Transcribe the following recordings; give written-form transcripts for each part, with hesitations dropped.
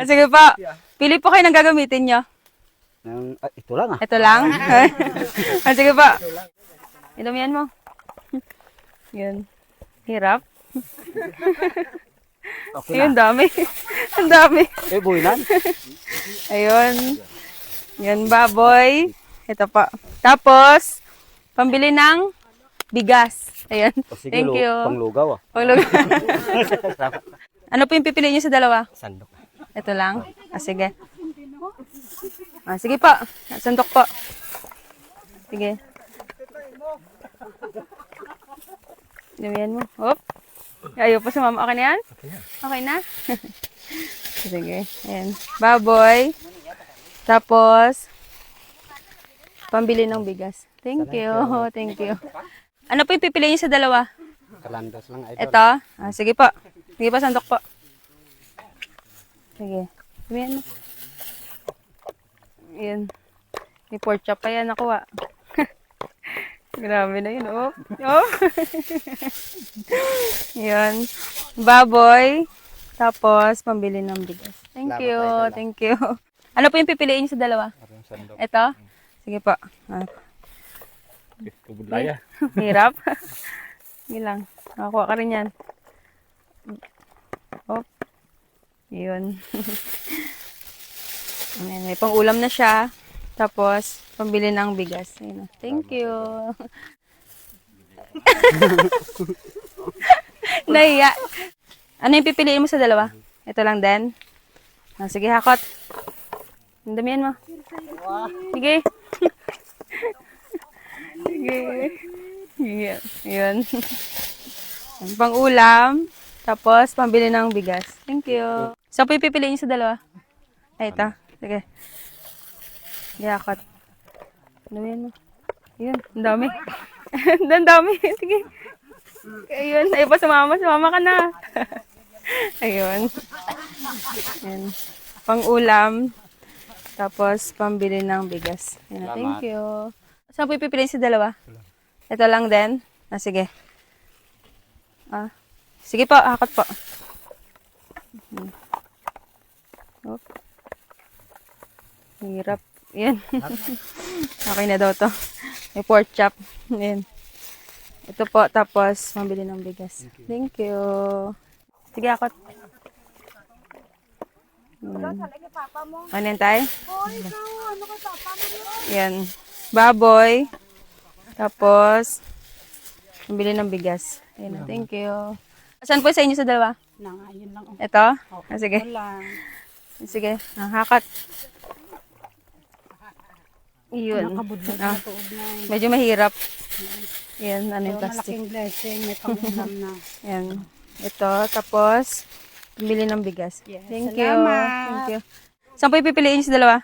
Sige po. Pili po kayo ng gagamitin nyo. Ito lang Ito lang? Sige po. Inumihan mo. Yun. Hirap. Okay Ayun, dami. Ang dami. buwinan. Ayun. Yan, baboy. Ito pa. Tapos, pambili ng bigas. Ayan. Thank you. Panglugaw Panglugaw. Ano po yung pipiliin niyo sa dalawa? Sandok. Ito lang? Sige. Sige po. Sandok po. Sige. Damihan mo. Hop. Ayaw pa sumama. Okay na yan? Okay na? Sige. Ayan. Baboy. Tapos, pambili ng bigas. Thank you. Thank you. Ano po yung pipiliin niyo sa dalawa? Kalandos lang idol. Ito? Sige po. Sige po, sandok po. Sige. Damihan mo. Ayan. May pork chop pa yan nakuha. Grabe na yun, oh. Yan. Baboy. Tapos, pambili ng bigas. Thank you. Thank you. Ano po yung pipiliin niyo sa dalawa? Ito? Sige po. Kubudlaya. Hirap. Sige lang. Nakakuha ka rin yan. Oh. Yun. Ayan, may pang-ulam na siya. Tapos, pambili ng bigas. Ayun. Thank you. Nahiya. Ano yung pipiliin mo sa dalawa? Ito lang din? Sige, hakot. Damihan mo. Sige. Sige. Sige. Yun. Pang-ulam. Tapos, pambili ng bigas. Thank you. Saan po yung pipiliin sa dalawa? Ay, ito. Sige. Yakot. Damihan mo. Yun. Ang dami. Ang dami. Sige. Ayun. Ayaw pa sumama. Sumama ka na. Ayun. Ayun. Pang-ulam. Tapos, pambili ng bigas. Ayun. Thank you. Saan po yung pipiliin sa dalawa? Ito lang din? Sige. Sige po. Hakot po. Oh. Hirap. Yan. Okay na daw to. May pork chop. Yan. Ito po. Tapos, mabili ng bigas. Thank you. Sige, akot. Ano yan tayo? Yan. Baboy. Tapos, mabili ng bigas. Yan. Thank you. Saan po sa inyo sa dalawa? Yun lang. Ito? Sige. Sige. Hakot. Yun. Medyo mahirap. Yan, ano yung plastic. Malaking blessing, may pang-ulam na. Yan. Ito, tapos, pambili ng bigas. Yes, Thank you. salamat. Thank you. Saan po ipipiliin sa dalawa?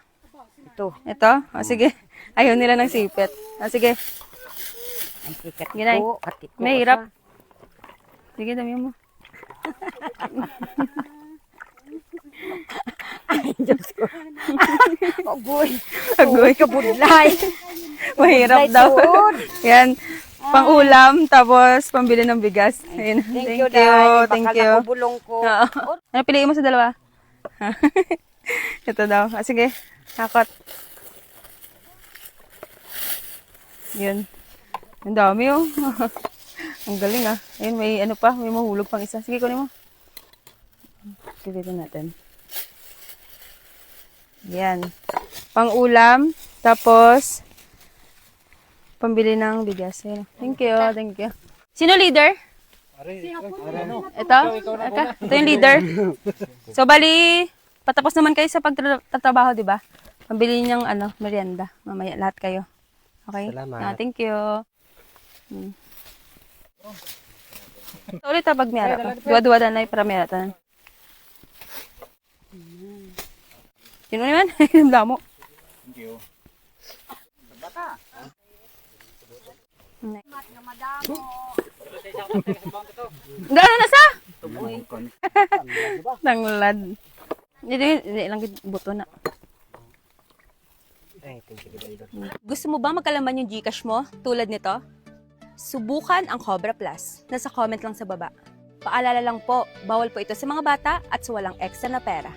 Ito. Ito? Sige. Ayaw nila ng sipit. Sige. Ang kikat Ginay. ko, katik ko. Mahirap. Sige, dami mo. Ay, Diyos ko. Agoy. Agoy. Kabudlay. Mahirap daw. Yan. Pang-ulam, tapos pambili ng bigas. Ayun. Thank you, Day. Thank Bakal you. ako bulong ko. Oo. Ano piliin mo sa dalawa? Ito daw. Sige. Hakot. Yun. Ang dami oh. Ang galing ah. Ayun, may ano pa. May mahulog pang isa. Sige, kunin mo. Pilitin natin. Yan. Pang-ulam. Tapos, pambili ng bigas. Ayun. Thank you. Thank you. Sino leader? Ito? Ito yung leader. So, bali, patapos naman kayo sa pagtatrabaho, di ba? Pambili niyang merienda. Mamaya, lahat kayo. Okay? Salamat. Thank you. So, ulit pag may harap. Dua-dua na para may harap. Sino naman? Yung damo. Thank you. Gano'n na sa? Tanglad. Hindi lang buto na. Gusto mo ba magkalaman yung Gcash mo tulad nito? Subukan ang Cobra Plus. Nasa comment lang sa baba. Paalala lang po, bawal po ito sa mga bata at sa walang extra na pera.